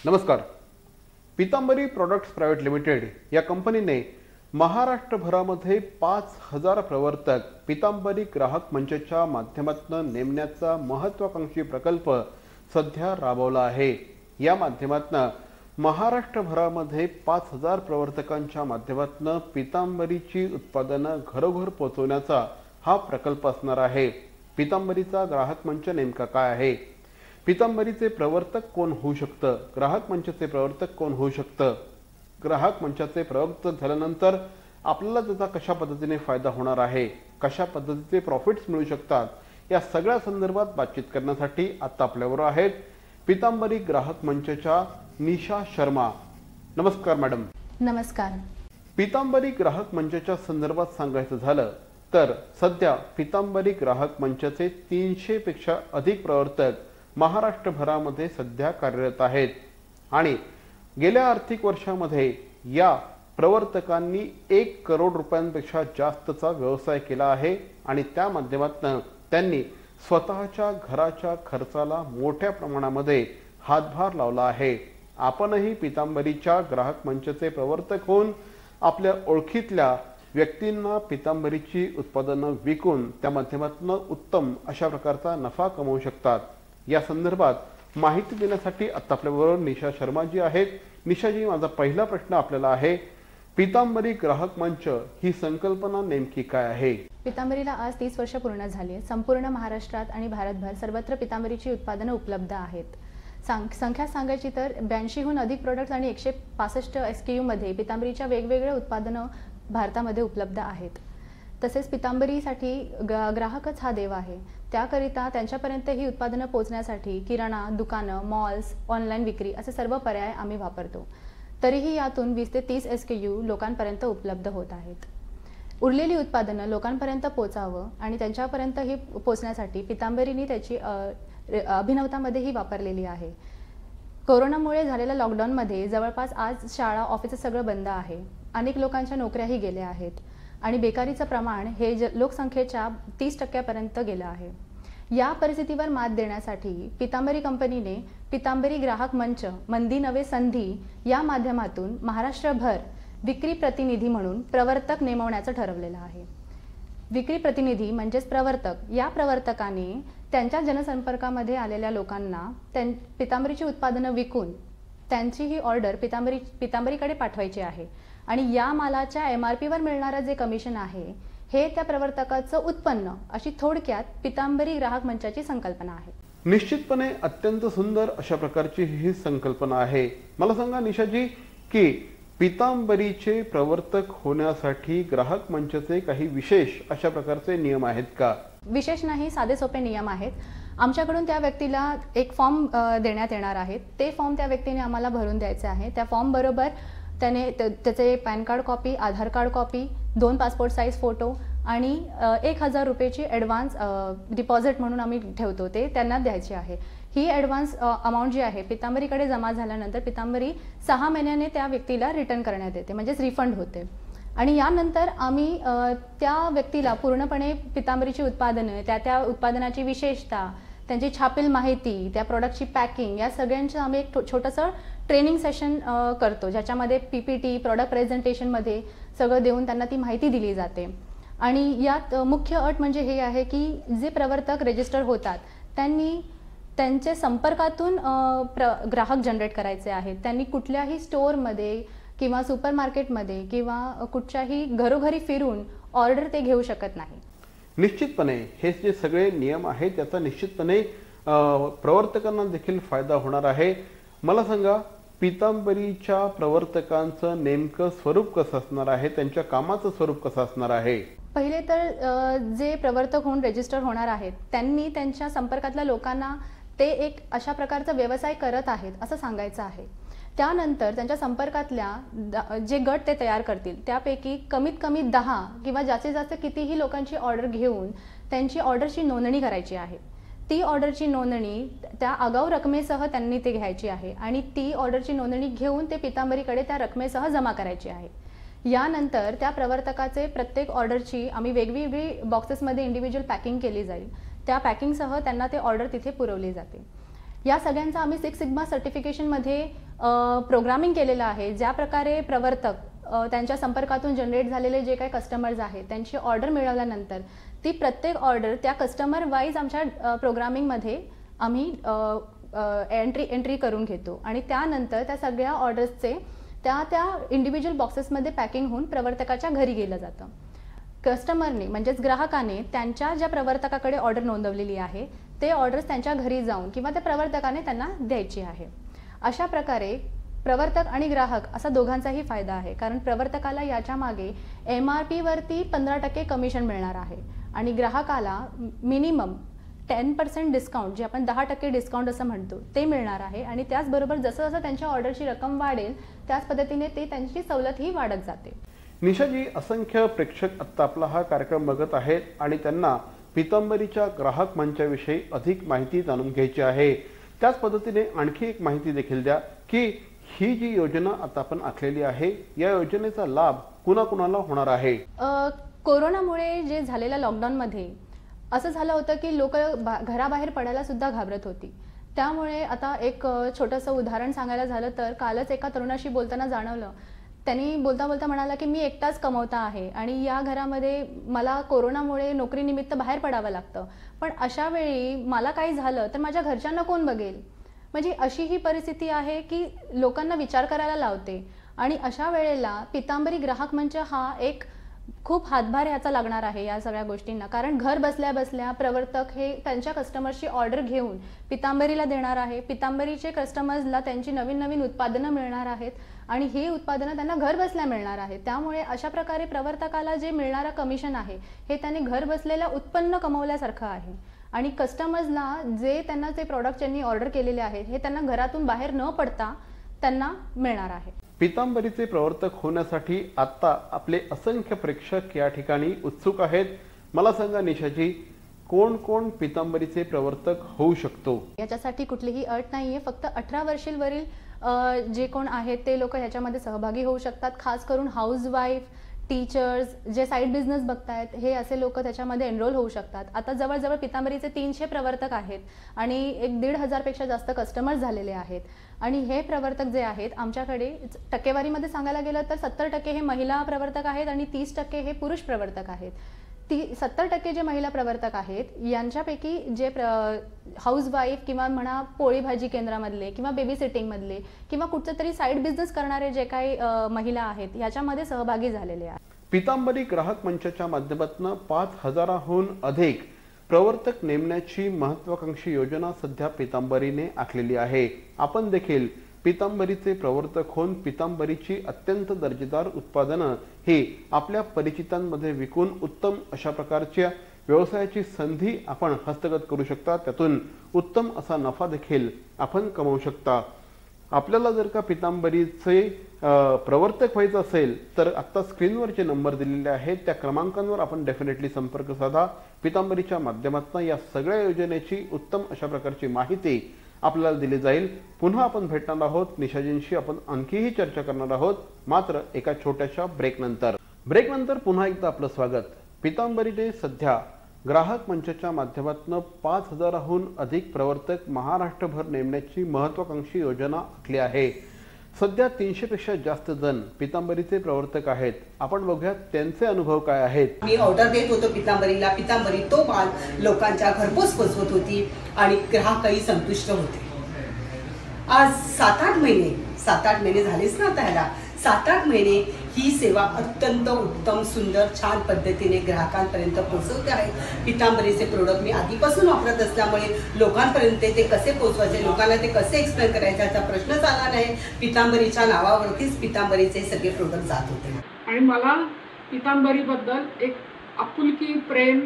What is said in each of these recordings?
नमस्कार. पीतांबरी products private limited या कंपनीने महाराष्ट्रभरामध्ये 5000 प्रवर्तक पीतांबरी ग्राहक मंचच्या माध्यमातून नेमण्याचा महत्त्वाकांक्षी प्रकल्प सध्या राबवला आहे. या माध्यमातून महाराष्ट्रभरामध्ये 5000 प्रवर्तकांच्या माध्यमातून पीतांबरीची उत्पादनं घरोघर पोहोचवण्याचा हा प्रकल्प असणार आहे. पीतांबरीचा ग्राहक मंच नेमका काय आहे, पीतांबरीचे प्रवर्तक कोण होऊ शकतं, ग्राहक मंचाचे प्रवर्तक कोण होऊ शकतं, ग्राहक मंचाचे प्रवर्तक झाल्यानंतर आपल्याला त्याचा कशा पद्धतीने फायदा होणार आहे, कशा पद्धतीचे प्रॉफिट्स मिळू शकतात, या सगळ्या संदर्भात बातचीत करण्यासाठी आता आपल्याबरोबर आहेत पीतांबरी ग्राहक मंचच्या निशा शर्मा. नमस्कार मॅडम. नमस्कार. पीतांबरी ग्राहक मंचच्या संदर्भात सांगायचं झालं तर सध्या पीतांबरी ग्राहक मंचाचे 300 पेक्षा अधिक प्रवर्तक महाराष्ट्रभरामध्ये सध्या कार्यरत आहेत आणि गेल्या आर्थिक वर्षामध्ये या प्रवर्तकांनी 1 करोड रुपयांपेक्षा जास्तचा व्यवसाय केला आहे आणि त्या माध्यमातून त्यांनी स्वतःच्या घराच्या खर्चाला मोठ्या प्रमाणामध्ये हातभार लावला आहे. आपणही पीतांबरीच्या ग्राहक मंचचे प्रवर्तक होऊन आपल्या ओळखीतल्या व्यक्तींना पीतांबरीची उत्पादनं विकून त्या माध्यमातून उत्तम अशा प्रकारचा नफा कमवू शकतात. या संदर्भात माहिती देण्यासाठी आता आपल्याबरोबर निशा शर्माजी आहेत. निशाजी, माझा पहिला प्रश्न आपल्याला आहे, पीतांबरी ग्राहक मंच ही संकल्पना नेमकी काय आहे? पीतांबरीला आज 30 वर्ष पूर्ण झाली. संपूर्ण महाराष्ट्रात आणि भारतभर सर्वत्र पीतांबरीची उत्पादनं उपलब्ध आहेत. संख्या सांगायची तर 82हून अधिक प्रोडक्ट्स आणि 165 SKU मध्ये पीतांबरीच्या वेगवेगळ्या उत्पादनं भारतामध्ये उपलब्ध आहेत. तसेच पीतांबरीसाठी ग्राहकच हा देव आहे. त्याकरिता त्यांच्यापर्यंत ही उत्पादनं पोहोचण्यासाठी किराणा दुकानं, मॉल्स, ऑनलाईन विक्री असे सर्व पर्याय आम्ही वापरतो. तरीही यातून 20 ते 30 SKU लोकांपर्यंत उपलब्ध होत आहेत. उरलेली उत्पादनं लोकांपर्यंत पोचावं आणि त्यांच्यापर्यंत ही पोचण्यासाठी पीतांबरीने त्याची अभिनवतामध्येही वापरलेली आहे. कोरोनामुळे झालेल्या लॉकडाऊनमध्ये जवळपास आज शाळा, ऑफिस सगळं बंद आहे. अनेक लोकांच्या नोकऱ्याही गेल्या आहेत आणि बेकारीचं प्रमाण हे लोकसंख्येच्या 30% गेलं आहे. या परिस्थितीवर मात देण्यासाठी पीतांबरी कंपनीने पीतांबरी ग्राहक मंच मंदी नवे संधी या माध्यमातून महाराष्ट्रभर विक्री प्रतिनिधी म्हणून प्रवर्तक नेमवण्याचं ठरवलेलं आहे. विक्री प्रतिनिधी म्हणजेच प्रवर्तक. या प्रवर्तकाने त्यांच्या जनसंपर्कामध्ये आलेल्या लोकांना पीतांबरीची उत्पादनं विकून त्यांची ही ऑर्डर पीतांबरीकडे पाठवायची आहे आणि या मालाच्या MRPवर मिळणारं जे कमिशन आहे हे त्या प्रवर्तकाचं उत्पन्न, अशी थोडक्यात पीतांबरी ग्राहक मंचाची संकल्पना आहे. निश्चितपणे अत्यंत सुंदर अशा प्रकारची ही संकल्पना आहे. मला सांगा निशाजी की पीतांबरीचे प्रवर्तक होण्यासाठी ग्राहक मंचाचे काही विशेष अशा प्रकारचे नियम आहेत का? विशेष नाही, साधे सोपे नियम आहेत. आमच्याकडून त्या व्यक्तीला एक फॉर्म देण्यात येणार आहे. ते फॉर्म त्या व्यक्तीने आम्हाला भरून द्यायचे आहे. त्या फॉर्म बरोबर त्याने त्याचे PAN card copy, Aadhaar card copy, 2 passport size photo आणि 1000 रुपयाची ॲडव्हान्स डिपॉझिट म्हणून आम्ही ठेवतो ते त्यांना द्यायची आहे. ही ॲडव्हान्स अमाऊंट जी आहे पीतांबरीकडे जमा झाल्यानंतर पीतांबरी 6 महिन्याने त्या व्यक्तीला रिटर्न करण्यात येते, म्हणजेच रिफंड होते. आणि यानंतर आम्ही त्या व्यक्तीला पूर्णपणे पीतांबरीची उत्पादनं, त्या उत्पादनाची विशेषता, त्यांची छापील माहिती, त्या प्रोडक्टची पॅकिंग, या सगळ्यांचं आम्ही एक छोटंसं ट्रेनिंग सेशन करतो, ज्याच्यामध्ये PPT प्रॉडक्ट प्रेझेंटेशनमध्ये सगळं देऊन त्यांना ती माहिती दिली जाते. आणि यात मुख्य अट म्हणजे हे आहे की जे प्रवर्तक रजिस्टर होतात त्यांनी त्यांचे संपर्कातून ग्राहक जनरेट करायचे आहेत. त्यांनी कुठल्याही स्टोअरमध्ये किंवा सुपरमार्केटमध्ये किंवा कुठच्याही घरोघरी फिरून ऑर्डर ते घेऊ शकत नाही. निश्चितपणे हे जे सगळे नियम आहेत त्याचा निश्चितपणे प्रवर्तकांना देखील फायदा होणार आहे. मला सांगा, पीतांबरीच्या प्रवर्तकांचं नेमकं स्वरूप कसं असणार आहे, त्यांच्या कामाचं स्वरूप कसं असणार आहे? पहिले तर जे प्रवर्तक होऊन रजिस्टर होणार आहेत त्यांनी त्यांच्या संपर्कातल्या लोकांना ते एक अशा प्रकारचा व्यवसाय करत आहेत असं सांगायचं आहे. त्यानंतर त्यांच्या संपर्कातल्या जे गट ते तयार करतील त्यापैकी कमीत कमी 10 किंवा जास्तीत जास्त कितीही लोकांची ऑर्डर घेऊन त्यांची ऑर्डरची नोंदणी करायची आहे. ती ऑर्डरची नोंदणी त्या आगाऊ रकमेसह त्यांनी ते घ्यायची आहे आणि ती ऑर्डरची नोंदणी घेऊन ते पीतांबरीकडे त्या रकमेसह जमा करायची आहे. यानंतर त्या प्रवर्तकाचे प्रत्येक ऑर्डरची आम्ही वेगवेगळी बॉक्सेसमध्ये इंडिव्हिज्युअल पॅकिंग केली जाईल. त्या पॅकिंगसह त्यांना ते ऑर्डर तिथे पुरवली जाते. या सगळ्यांचा आम्ही 6 सिग्मा सर्टिफिकेशनमध्ये प्रोग्रामिंग केलेलं आहे, ज्या प्रकारे प्रवर्तक त्यांच्या संपर्कातून जनरेट झालेले जे काही कस्टमर्स आहेत त्यांची ऑर्डर मिळवल्यानंतर ती प्रत्येक ऑर्डर त्या कस्टमर वाईज आमच्या प्रोग्रामिंगमध्ये आम्ही एंट्री करून घेतो आणि त्यानंतर त्या सगळ्या ऑर्डर्सचे त्या इंडिव्हिज्युअल बॉक्सेसमध्ये पॅकिंग होऊन प्रवर्तकाच्या घरी गेलं जातं. कस्टमरने म्हणजेच ग्राहकाने त्यांच्या ज्या प्रवर्तकाकडे ऑर्डर नोंदवलेली आहे ते ऑर्डर्स त्यांच्या घरी जाऊन किंवा त्या प्रवर्तकाने त्यांना द्यायची आहे. अशा प्रकारे प्रवर्तक आणि ग्राहक असा दोघांचाही फायदा आहे, कारण प्रवर्तकाला याच्या मागे MRP वरती 15% कमिशन मिळणार आहे आणि ग्राहकाला मिनिमम 10% डिस्काउंट, जे आपण 10% डिस्काउंट असं म्हणतो, ते मिळणार आहे आणि त्याचबरोबर जसं जसं त्यांच्या ऑर्डरची रक्कम वाढेल त्याच पद्धतीने ते त्यांची सवलतही वाढत जाते. निशाजी, असंख्य प्रेक्षक आत्ता आपला हा कार्यक्रम बघत आहेत आणि त्यांना पितांबरीच्या ग्राहक मंचाविषयी अधिक माहिती जाणून घ्यायची आहे. त्याच पद्धतीने आणखी एक माहिती देखील द्या की ही जी योजना आता आपण आखलेली आहे या योजनेचा लाभ कुणाकुणाला होणार आहे? कोरोनामुळे जे झालेल्या लॉकडाऊनमध्ये असं झालं होतं की लोक घराबाहेर पडायला सुद्धा घाबरत होती. त्यामुळे आता एक छोटंसं उदाहरण सांगायला झालं तर कालच एका तरुणाशी बोलताना जाणवलं, त्यांनी बोलता बोलता म्हणाला की मी एकटाच कमवता आहे आणि या घरामध्ये मला कोरोनामुळे नोकरीनिमित्त बाहेर पडावं लागतं, पण अशा वेळी मला काही झालं तर माझ्या घरच्यांना कोण बघेल. म्हणजे अशी ही परिस्थिती आहे की लोकांना विचार करायला लावते आणि अशा वेळेला पितांबरी ग्राहक मंच हा एक खूप हातभार याचा लागणार आहे या सगळ्या गोष्टींना, कारण घर बसल्या बसल्या प्रवर्तक हे त्यांच्या कस्टमर्सची ऑर्डर घेऊन पितांबरीला देणार आहे. पितांबरीचे कस्टमर्सला त्यांची नवीन नवीन उत्पादनं मिळणार आहेत आणि ही उत्पादनं त्यांना घर बसल्या मिळणार आहेत. त्यामुळे अशा प्रकारे प्रवर्तकाला जे मिळणारं कमिशन आहे हे त्यांनी घर बसलेल्या उत्पन्न कमवल्यासारखं आहे आणि कस्टमर्सला जे त्यांना ते प्रॉडक्ट ज्यांनी ऑर्डर केलेले आहेत हे त्यांना घरातून बाहेर न पडता त्यांना मिळणार आहे. पितांबरीचे प्रवर्तक होण्यासाठी आता आपले असंख्य प्रेक्षक या ठिकाणी उत्सुक आहेत. मला सांगा निशाजी, कोण कोण पितांबरीचे प्रवर्तक होऊ शकतो? याच्यासाठी कुठलीही अट नाहीये, फक्त 18 वर्षीवरील जे कोण आहेत ते लोक याच्यामध्ये सहभागी होऊ शकतात. खास करून हाऊसवाईफ, टीचर्स, जे साईड बिझनेस बघतायत हे असे लोक त्याच्यामध्ये एनरोल होऊ शकतात. आता जवळजवळ पितांबरीचे 300 प्रवर्तक आहेत आणि 1,500 पेक्षा जास्त कस्टमर्स झालेले आहेत आणि हे प्रवर्तक जे आहेत आमच्याकडे टक्केवारीमध्ये सांगायला गेलं तर 70% हे महिला प्रवर्तक आहेत आणि 30% हे पुरुष प्रवर्तक आहेत. 70% जे महिला प्रवर्तक आहेत यांच्यापैकी जे हाऊसवाईफ किंवा म्हणा पोळी भाजी केंद्रामधले किंवा बेबी सिटिंगमधले किंवा कुठचं तरी साईड बिझनेस करणारे जे काही महिला आहेत याच्यामध्ये सहभागी झालेले आहेत. पितांबरी ग्राहक मंचाच्या माध्यमातून 5,000हून अधिक प्रवर्तक नेमण्याची महत्वाकांक्षी योजना सध्या पितांबरीने आखलेली आहे. आपण देखील पितांबरीचे प्रवर्तक होऊन पितांबरीची अत्यंत दर्जेदार उत्पादनं ही आपल्या परिचितांमध्ये विकून उत्तम अशा प्रकारच्या व्यवसायाची संधी आपण हस्तगत करू शकता. त्यातून उत्तम असा नफा देखील आपण कमवू शकता. आपल्याला जर का पितांबरीचे प्रवर्तक व्हायचं असेल तर आता स्क्रीनवर जे नंबर दिलेले आहेत त्या क्रमांकांवर आपण डेफिनेटली संपर्क साधा. पितांबरीच्या माध्यमातून या सगळ्या योजनेची उत्तम अशा प्रकारची माहिती आपल्याला दिली जाईल. पुन्हा आपण भेटणार आहोत, निशाजींशी आपण आणखीही चर्चा करणार आहोत, मात्र एका छोट्याशा ब्रेकनंतर पुन्हा एकदा आपलं स्वागत. पितांबरीने सध्या ग्राहक मंचाच्या माध्यमातून 5,000हून अधिक प्रवर्तक महाराष्ट्रभर नेमण्याची महत्वाकांक्षी योजना आखली आहे. सध्या 300 पेक्षा जास्त जण पितांबरीचे प्रवर्तक आहेत. आपण बघूया त्यांचे अनुभव काय आहेत. मी ऑर्डर देत होतो पितांबरीला, पितांबरी तो माल लोकांच्या घरपोच पोचवत होती आणि ग्राहकही संतुष्ट होते. आज 7-8 महिने झालेच ना आता ह्याला. 7-8 महिने ही सेवा अत्यंत उत्तम, सुंदर, छान पद्धतीने ग्राहकांपर्यंत पोहोचवते आहे. पितांबरीचे प्रोडक्ट मी आधीपासून वापरत असल्यामुळे लोकांपर्यंत ते कसे पोहोचवायचे, लोकांना ते कसे एक्सप्लेन करायचे याचा प्रश्नच आला नाही. पितांबरीच्या नावावरतीच पितांबरीचे सगळे प्रोडक्ट जात होते आणि मला पितांबरीबद्दल एक आपुलकी, प्रेम,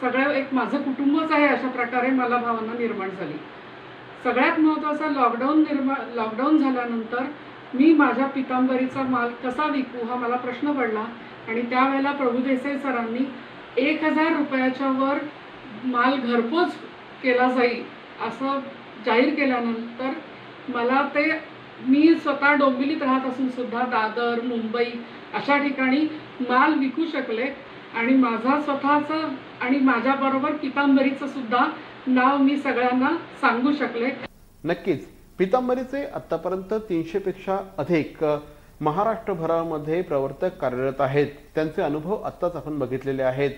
सगळं एक माझं कुटुंबच आहे अशा प्रकारे मला भावना निर्माण झाली. सगळ्यात महत्त्वाचं लॉकडाऊन झाल्यानंतर मी माझ्या पितांबरीचा माल कसा विकू हा मला प्रश्न पडला आणि त्यावेळेला प्रभू देसाई सरांनी 1,000 रुपयाच्या वर माल घरपोच केला जाईल असं जाहीर केल्यानंतर मला ते, मी स्वतः डोंबिवलीत राहत असून सुद्धा दादर, मुंबई अशा ठिकाणी माल विकू शकले आणि माझा स्वतःचं आणि माझ्याबरोबर पितांबरीचं सुद्धा नाव मी सगळ्यांना सांगू शकले. नक्कीच पितांबरीचे आतापर्यंत 300 पेक्षा अधिक महाराष्ट्रभरामध्ये प्रवर्तक कार्यरत आहेत. त्यांचे अनुभव आत्ताच आपण बघितलेले आहेत.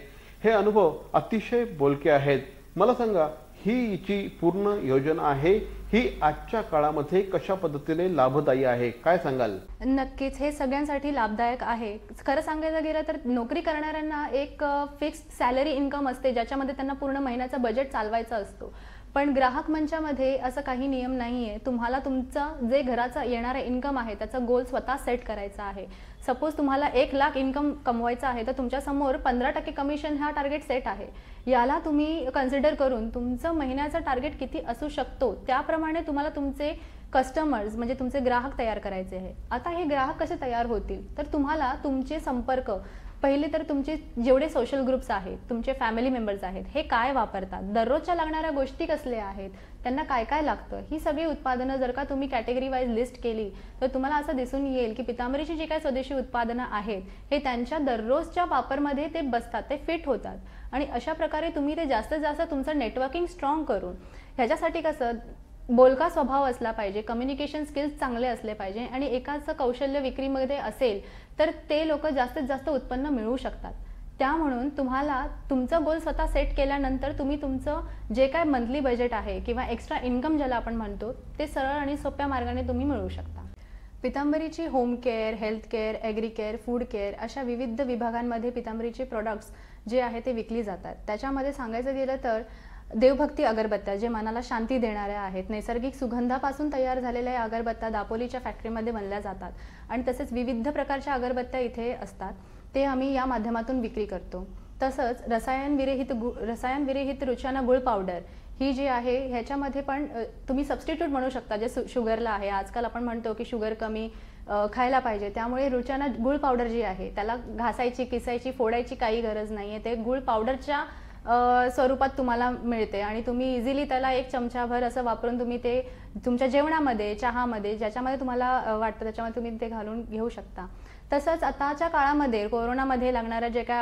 हे अनुभव अतिशय बोलके आहेत. मला सांगा, ही जी पूर्ण योजना आहे ही आजच्या काळामध्ये कशा पद्धतीने लाभदायी आहे, काय सांगाल? नक्कीच हे सगळ्यांसाठी लाभदायक आहे. खरं सांगायचं गेलं तर नोकरी करणाऱ्यांना एक फिक्स्ड सॅलरी इन्कम असते, ज्याच्यामध्ये त्यांना पूर्ण महिन्याचा बजेट चालवायचा असतो. पण ग्राहक मंचामध्ये असं काही नियम नाहीये. तुम्हाला तुमचं जे घराचा येणारा इन्कम आहे त्याचा गोल स्वतः सेट करायचा आहे. सपोज तुम्हाला 1 लाख इन्कम कमवायचं आहे तर तुमच्या समोर 15% कमिशन हा टार्गेट सेट आहे. याला तुम्ही कन्सिडर करून तुमचं महिन्याचा टार्गेट किती असू शकतो त्याप्रमाणे तुम्हाला तुमचे कस्टमर्स म्हणजे तुमचे ग्राहक तयार करायचे आहे. आता हे ग्राहक कसे तयार होतील तर तुम्हाला तुमचे संपर्क पहिले तर तुमचे जेवढे सोशल ग्रुप्स आहेत, तुमचे फॅमिली मेंबर्स आहेत, हे काय वापरतात, दररोजच्या लागणाऱ्या गोष्टी कसल्या आहेत, त्यांना काय काय लागतं, ही सगळी उत्पादनं जर का तुम्ही कॅटेगरी वाईज लिस्ट केली तर तुम्हाला असं दिसून येईल की पितांबरीची जी काही स्वदेशी उत्पादनं आहेत हे त्यांच्या दररोजच्या वापरमध्ये ते बसतात, ते फिट होतात. आणि अशा प्रकारे तुम्ही ते जास्तीत जास्त तुमचं नेटवर्किंग स्ट्रॉंग करून, ह्याच्यासाठी कसं बोलका स्वभाव असला पाहिजे, कम्युनिकेशन स्किल्स चांगले असले पाहिजे आणि एकाचं कौशल्य विक्रीमध्ये असेल तर ते लोक जास्तीत जास्त उत्पन्न मिळवू शकतात. त्यामुळे तुम्हाला तुमचं गोल स्वतः सेट केल्यानंतर तुम्ही तुमचं जे काय मंथली बजेट आहे किंवा एक्स्ट्रा इन्कम ज्याला आपण म्हणतो ते सरळ आणि सोप्या मार्गाने तुम्ही मिळवू शकता. पितांबरीची home care, health care, agri care, food care अशा विविध विभागांमध्ये पितांबरीचे प्रोडक्ट्स जे आहे ते विकली जातात. त्याच्यामध्ये सांगायचं गेलं तर देवभक्ती अगरबत्त्या जे मनाला शांती देणाऱ्या आहेत, नैसर्गिक सुगंधापासून तयार झालेल्या या अगरबत्त्या दापोलीच्या फॅक्टरीमध्ये बनल्या जातात आणि तसेच विविध प्रकारच्या अगरबत्त्या इथे असतात, ते आम्ही या माध्यमातून विक्री करतो. तसंच रसायनविरहित रुचाना गुळ पावडर ही जी आहे ह्याच्यामध्ये पण तुम्ही सबस्टिट्यूट म्हणू शकता जे शुगरला आहे. आजकाल आपण म्हणतो की शुगर कमी खायला पाहिजे, त्यामुळे रुचाना गुळ पावडर जी आहे त्याला घासायची, किसायची, फोडायची काही गरज नाही आहे. ते गुळ पावडरच्या स्वरूपात तुम्हाला मिळते आणि तुम्ही इझिली त्याला 1 चमचाभर असं वापरून तुम्ही ते तुमच्या जेवणामध्ये, चहामध्ये, ज्याच्यामध्ये तुम्हाला वाटतं त्याच्यामध्ये तुम्ही ते घालून घेऊ शकता. तसंच आताच्या काळामध्ये कोरोनामध्ये लागणाऱ्या जे काय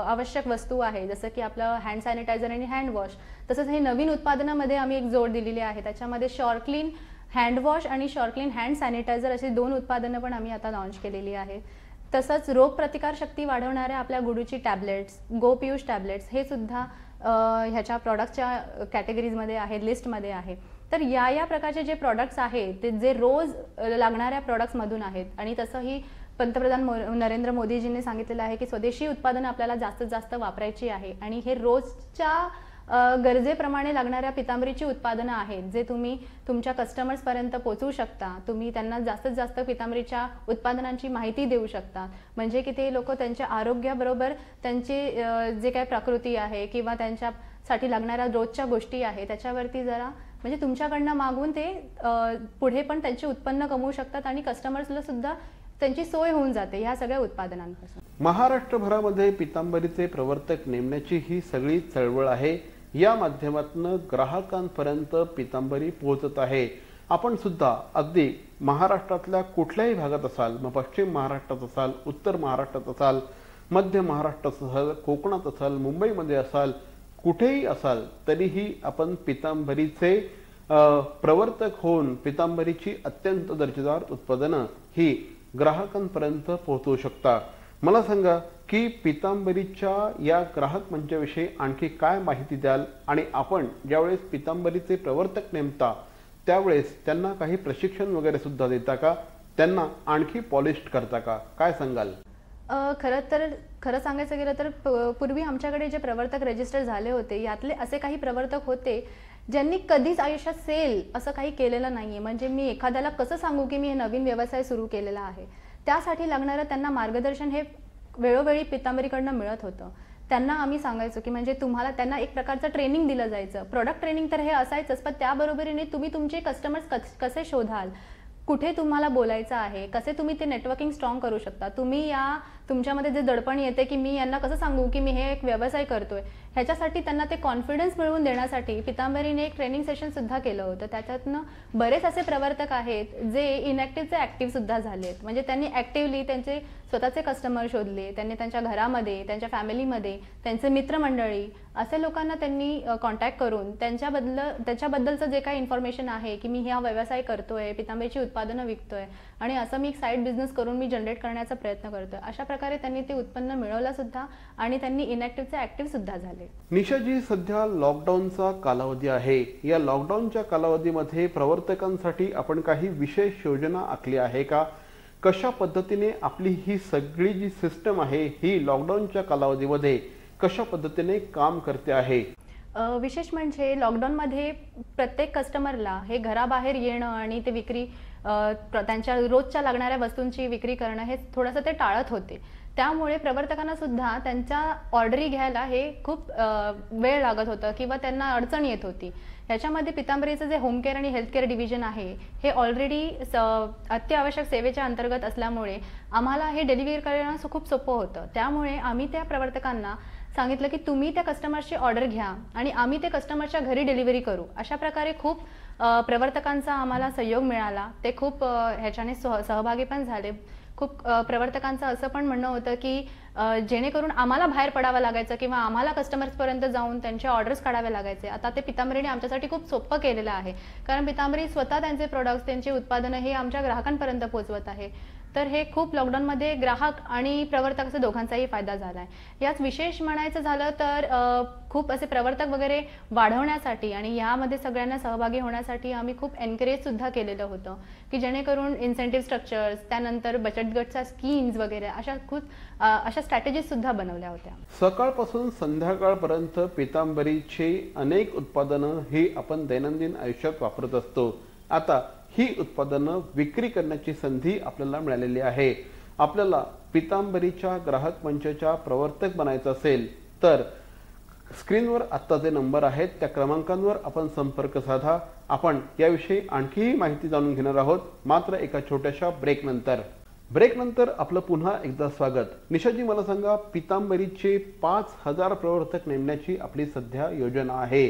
आवश्यक वस्तू आहे जसं की आपलं हँड सॅनिटायझर आणि हँड वॉश, तसंच हे नवीन उत्पादनामध्ये आम्ही एक जोड दिलेली आहे. त्याच्यामध्ये श्योरक्लीन हँड वॉश आणि श्योरक्लीन हँड सॅनिटायझर अशी 2 उत्पादनं पण आम्ही आता लॉन्च केलेली आहे. तसंच रोगप्रतिकार शक्ती वाढवणाऱ्या आपल्या गुडूची टॅबलेट्स, गोपियुष टॅबलेट्स हे सुद्धा ह्याच्या प्रॉडक्टच्या कॅटेगरीजमध्ये आहे, लिस्टमध्ये आहे. तर या प्रकारचे जे प्रॉडक्ट्स आहेत ते जे रोज लागणाऱ्या प्रॉडक्ट्समधून आहेत आणि तसंही पंतप्रधान नरेंद्र मोदीजींनी सांगितलेलं आहे की स्वदेशी उत्पादनं आपल्याला जास्तीत जास्त वापरायची आहे आणि हे रोजच्या गरजेप्रमाणे लागणाऱ्या पितांबरीची उत्पादनं आहेत जे तुम्ही तुमच्या कस्टमर्सपर्यंत पोहोचवू शकता. तुम्ही त्यांना जास्तीत जास्त पितांबरीच्या उत्पादनांची माहिती देऊ शकता, म्हणजे की ते लोक त्यांच्या आरोग्याबरोबर त्यांची जे काही प्रकृती आहे किंवा त्यांच्यासाठी लागणाऱ्या रोजच्या गोष्टी आहे त्याच्यावरती जरा म्हणजे तुमच्याकडनं मागून ते पुढे पण त्यांचे उत्पन्न कमवू शकतात आणि कस्टमर्सला सुद्धा त्यांची सोय होऊन जाते ह्या सगळ्या उत्पादनांपासून. महाराष्ट्रभरामध्ये पितांबरीचे प्रवर्तक नेमण्याची ही सगळी चळवळ आहे. या माध्यमातून ग्राहकांपर्यंत पितांबरी पोहोचत आहे. आपण सुद्धा अगदी महाराष्ट्रातल्या कुठल्याही भागात असाल, मग पश्चिम महाराष्ट्रात असाल, उत्तर महाराष्ट्रात असाल, मध्य महाराष्ट्रात असाल, कोकणात असाल, मुंबईमध्ये असाल, कुठेही असाल तरीही आपण पितांबरीचे प्रवर्तक होऊन पितांबरीची अत्यंत दर्जेदार उत्पादनं ही ग्राहकांपर्यंत पोहोचवू शकता. मला सांगा की पितांबरीच्या या ग्राहक मंचाविषयी आणखी काय माहिती द्याल आणि आपण ज्यावेळेस पितांबरीचे प्रवर्तक नेमता त्यावेळेस त्यांना काही प्रशिक्षण वगैरे सुद्धा देता का, त्यांना आणखी पॉलिश्ड करता का, काय सांगाल? खरं सांगायचं गेलं तर पूर्वी आमच्याकडे जे प्रवर्तक रजिस्टर झाले होते यातले असे काही प्रवर्तक होते ज्यांनी कधीच आयुष्यात सेल असं काही केलेलं नाहीये. म्हणजे मी एखाद्याला कसं सांगू की मी हे नवीन व्यवसाय सुरू केलेला आहे, त्यासाठी लागणारं त्यांना मार्गदर्शन हे वेळोवेळी पितांबरीकडनं मिळत होतं. त्यांना आम्ही सांगायचो की म्हणजे तुम्हाला त्यांना एक प्रकारचं ट्रेनिंग दिलं जायचं. प्रोडक्ट ट्रेनिंग तर हे असायचंच, पण त्याबरोबरीने तुम्ही तुमचे कस्टमर्स कसे शोधाल, कुठे तुम्हाला बोलायचं आहे, कसे तुम्ही ते नेटवर्किंग स्ट्रॉंग करू शकता. तुम्ही तुमच्यामध्ये जे दडपण येते की मी यांना कसं सांगू की मी हे एक व्यवसाय करतोय, ह्याच्यासाठी त्यांना ते कॉन्फिडन्स मिळवून देण्यासाठी पितांबरीने एक ट्रेनिंग सेशन सुद्धा केलं होतं. त्याच्यातनं बरेच असे प्रवर्तक आहेत जे इनॅक्टिव्हचे ॲक्टिव्ह सुद्धा झालेत. म्हणजे त्यांनी ॲक्टिव्हली त्यांचे स्वतःचे कस्टमर शोधले, त्यांनी त्यांच्या घरामध्ये, त्यांच्या फॅमिलीमध्ये, त्यांचे मित्रमंडळी असे लोकांना त्यांनी कॉन्टॅक्ट करून त्याच्याबद्दलचं जे काही इन्फॉर्मेशन आहे की मी हा व्यवसाय करतोय, पितांबरीची उत्पादनं विकतोय आणि असं मी एक साईड बिझनेस करून मी जनरेट करण्याचा प्रयत्न करतोय, अशा प्रकारे त्यांनी ते उत्पन्न मिळवलं सुद्धा आणि त्यांनी इनॅक्टिव्हचे ॲक्टिव्ह सुद्धा झाले. निशाजी, सध्या लॉकडाऊनचा कालावधी आहे. या लॉकडाऊनच्या कालावधीमध्ये प्रवर्तकांसाठी आपण काही विशेष योजना आखली आहे का? कशा पद्धतीने आपली ही सगळी जी सिस्टम आहे ही लॉकडाऊनच्या कालावधीमध्ये कशा पद्धतीने काम करते आहे? विशेष म्हणजे लॉकडाऊनमध्ये प्रत्येक कस्टमरला हे घराबाहेर येणं आणि ते विक्री त्यांच्या रोजच्या लागणाऱ्या वस्तूंची विक्री करणं हे थोडंसं ते टाळत होते. त्यामुळे प्रवर्तकांना सुद्धा त्यांच्या ऑर्डरी घ्यायला हे खूप वेळ लागत होतं किंवा त्यांना अडचण येत होती. ह्याच्यामध्ये पितांबरीचं जे होम केअर आणि हेल्थ केअर डिव्हिजन आहे हे ऑलरेडी अत्यावश्यक सेवेच्या अंतर्गत असल्यामुळे आम्हाला हे डिलिव्हरी करणं खूप सोपं होतं. त्यामुळे आम्ही त्या प्रवर्तकांना सांगितलं की तुम्ही त्या कस्टमर्सची ऑर्डर घ्या आणि आम्ही ते कस्टमरच्या घरी डिलिव्हरी करू. अशा प्रकारे खूप प्रवर्तकांचा आम्हाला सहयोग मिळाला. ते खूप ह्याच्याने सहभागी पण झाले. खूप प्रवर्तकांचं असं पण म्हणणं होतं की जेणेकरून आम्हाला बाहेर पडावं लागायचं किंवा आम्हाला कस्टमर्सपर्यंत जाऊन त्यांचे ऑर्डर्स काढावे लागायचे, आता ते पितांबरीने आमच्यासाठी खूप सोपं केलेलं आहे. कारण पितांबरी स्वतः त्यांचे प्रोडक्ट्स, त्यांची उत्पादनं हे आमच्या ग्राहकांपर्यंत पोहोचवत आहे. तर हे खूप लॉकडाऊनमध्ये ग्राहक आणि प्रवर्तकाचा दोघांचाही फायदा झाला आहे. याच विशेष म्हणायचं झालं तर खूप असे प्रवर्तक वगैरे वाढवण्यासाठी आणि यामध्ये सगळ्यांना सहभागी होण्यासाठी आम्ही खूप एनकरेज सुद्धा केलेलं होतं की जेणेकरून इन्सेंटिव्ह स्ट्रक्चर्स, त्यानंतर बचत गटच्या स्कीम्स वगैरे अशा स्ट्रॅटेजीज सुद्धा बनवल्या होत्या. सकाळपासून संध्याकाळपर्यंत पितांबरीची अनेक उत्पादनं ही आपण दैनंदिन आयुष्यात वापरत असतो. आता ही उत्पादनं विक्री करण्याची संधी आपल्याला मिळालेली आहे. आपल्याला पितांबरीच्या ग्राहक मंचाच्या प्रवर्तक बनायचं असेल तर स्क्रीनवर आत्ता जे नंबर आहेत त्या क्रमांकांवर आपण संपर्क साधा. आपण याविषयी आणखीही माहिती जाणून घेणार आहोत, मात्र एका छोट्याशा ब्रेकनंतर आपलं पुन्हा एकदा स्वागत. निशाजी, मला सांगा, पितांबरीचे 5000 प्रवर्तक नेमण्याची आपली सध्या योजना आहे.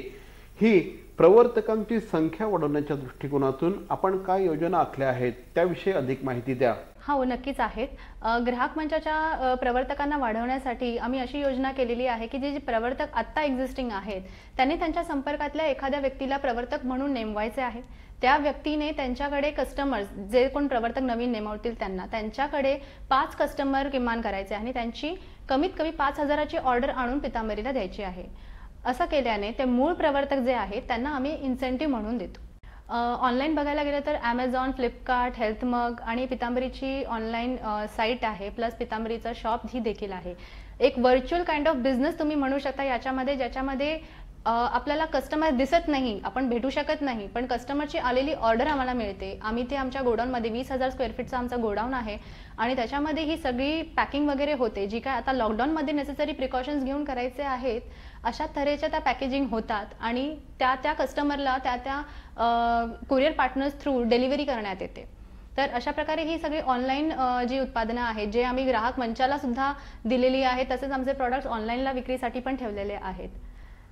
ही प्रवर्तकांची संख्या वाढवण्याच्या दृष्टिकोनातून आपण काय योजना आखल्या आहेत त्याविषयी अधिक माहिती द्या. हो, नक्कीच आहेत. ग्राहक मंचाच्या प्रवर्तकांना वाढवण्यासाठी आम्ही अशी योजना केलेली आहे की जे प्रवर्तक आत्ता एक्झिस्टिंग आहेत त्यांनी त्यांच्या संपर्कातल्या एखाद्या व्यक्तीला प्रवर्तक म्हणून नेमवायचे आहे. त्या व्यक्तीने त्यांच्याकडे कस्टमर्स, जे कोण प्रवर्तक नवीन नेमवतील त्यांच्याकडे 5 कस्टमर किमान करायचे आणि त्यांची कमीत कमी 5000ची ऑर्डर आणून पितांबरीला द्यायची आहे. असं केल्याने ते मूळ प्रवर्तक जे आहेत त्यांना आम्ही इन्सेंटिव्ह म्हणून देतो. ऑनलाईन बघायला गेलं तर ॲमेझॉन, फ्लिपकार्ट, हेल्थमग आणि पितांबरीची ऑनलाईन साईट आहे, प्लस पितांबरीचं शॉप ही देखील आहे. एक व्हर्च्युअल काइंड ऑफ बिझनेस तुम्ही म्हणू शकता याच्यामध्ये, ज्याच्यामध्ये आपल्याला कस्टमर दिसत नाही, आपण भेटू शकत नाही, पण कस्टमरची आलेली ऑर्डर आम्हाला मिळते. आम्ही ते आमच्या गोडाऊनमध्ये 20,000 स्क्वेअर फीटचा आमचा गोडाऊन आहे आणि त्याच्यामध्ये ही सगळी पॅकिंग वगैरे होते. जी काय आता लॉकडाऊनमध्ये नेसेसरी प्रिकॉशन्स घेऊन करायचे आहेत अशा तऱ्हेच्या त्या पॅकेजिंग होतात आणि त्या कस्टमरला त्या कुरिअर पार्टनर्स थ्रू डिलिव्हरी करण्यात येते. तर अशा प्रकारे ही सगळी ऑनलाईन जी उत्पादनं आहेत जे आम्ही ग्राहक मंचाला सुद्धा दिलेली आहेत, तसेच आमचे प्रॉडक्ट्स ऑनलाईनला विक्रीसाठी पण ठेवलेले आहेत.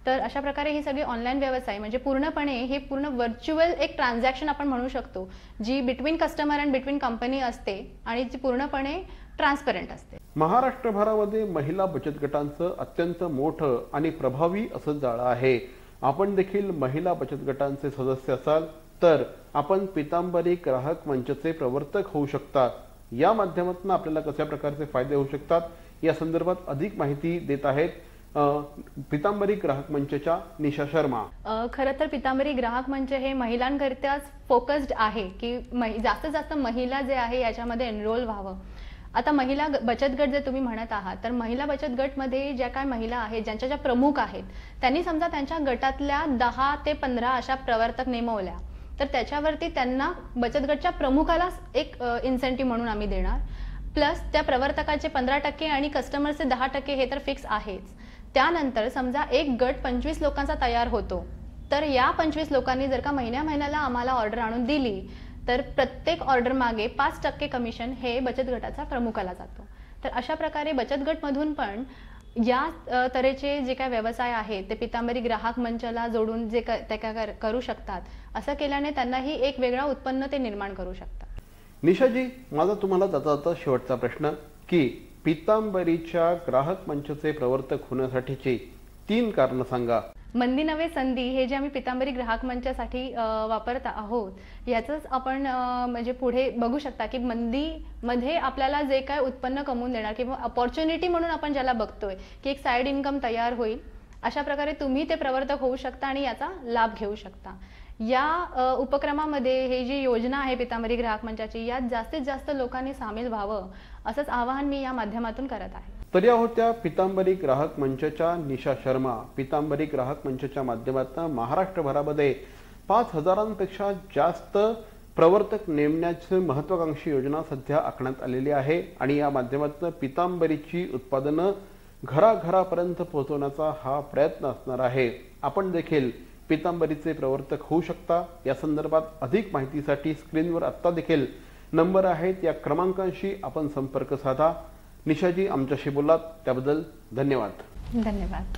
तर अशा प्रकारे ही सगळी ऑनलाईन व्यवसाय म्हणजे पूर्णपणे हे पूर्ण व्हर्च्युअल एक ट्रान्झॅक्शन आपण म्हणू शकतो, जी between customer and between company असते आणि जी पूर्णपणे ट्रान्सपरंट असते. महाराष्ट्रभरामध्ये महिला बचत गटांचं अत्यंत मोठं आणि प्रभावी असं जाळं आहे. आपण देखील महिला बचत गटांचे सदस्य असाल तर आपण पितांबरी ग्राहक मंचचे प्रवर्तक होऊ शकता. या माध्यमातून आपल्याला कशा प्रकारचे फायदे होऊ शकतात या संदर्भात अधिक माहिती देत आहेत पितांबरी ग्राहक मंचच्या निशा शर्मा. खरं तर पितांबरी ग्राहक मंच हे महिलांकरिताच फोकस्ड आहे की जास्तीत जास्त महिला जे आहे याच्यामध्ये एनरोल व्हावं. आता महिला बचत गट जे तुम्ही म्हणत आहात, तर महिला बचत गटमध्ये ज्या काय महिला आहेत, ज्यांच्या ज्या प्रमुख आहेत, त्यांनी समजा त्यांच्या गटातल्या 10 ते 15 अशा प्रवर्तक नेमवल्या तर त्याच्यावरती त्यांना बचत गटच्या प्रमुखाला एक इन्सेंटिव्ह म्हणून आम्ही देणार. प्लस त्या प्रवर्तकाचे 15% आणि कस्टमरचे 10% हे तर फिक्स आहेच. त्यानंतर समजा एक गट 25 लोकांचा तयार होतो तर या 25 लोकांनी जर का महिन्याला आम्हाला ऑर्डर आणून दिली तर प्रत्येक ऑर्डर मागे 5% कमिशन हे बचत गटाच्या प्रमुखाला जातो. तर अशा प्रकारे बचत गटमधून पण या तऱ्हेचे जे काय व्यवसाय आहेत ते पितांबरी ग्राहक मंचाला जोडून जे ते काय करू शकतात, असं केल्याने त्यांनाही एक वेगळा उत्पन्न ते निर्माण करू शकतात. निशाजी, माझा तुम्हाला जाता जाता शेवटचा प्रश्न की पितांबरीच्या ग्राहक मंचचे प्रवर्तक होण्यासाठीची 3 कारणं सांगा. मंदी नव्हे संधी हे जे आम्ही पितांबरी ग्राहक मंचासाठी वापरत आहोत याचंच आपण म्हणजे पुढे बघू शकता की मंदीमध्ये आपल्याला जे काय उत्पन्न कमवून देणार किंवा अपॉर्च्युनिटी म्हणून आपण ज्याला बघतोय की एक साईड इन्कम तयार होईल, अशा प्रकारे तुम्ही ते प्रवर्तक होऊ शकता आणि याचा लाभ घेऊ शकता. या उपक्रमामध्ये हे जी योजना आहे पितांबरी ग्राहक मंचाची, यात जास्तीत जास्त लोकांनी सामील व्हावं असंच आवाहन मी या माध्यमातून करत आहे. तर या होत्या पितांबरी ग्राहक मंचच्या निशा शर्मा. पितांबरी ग्राहक मंचच्या माध्यमातून महाराष्ट्रभरामध्ये 5,000पेक्षा जास्त प्रवर्तक नेमण्याची महत्वाकांक्षी योजना सध्या आखण्यात आलेली आहे आणि या माध्यमातून पितांबरीची उत्पादनं घराघरापर्यंत पोहोचवण्याचा हा प्रयत्न असणार आहे. आपण देखील पितांबरीचे प्रवर्तक होऊ शकता. या संदर्भात अधिक माहितीसाठी स्क्रीनवर आत्ता देखील नंबर आहेत, या क्रमांकांशी आपण संपर्क साधा. निशाजी, आमच्याशी बोललात त्याबद्दल धन्यवाद. धन्यवाद.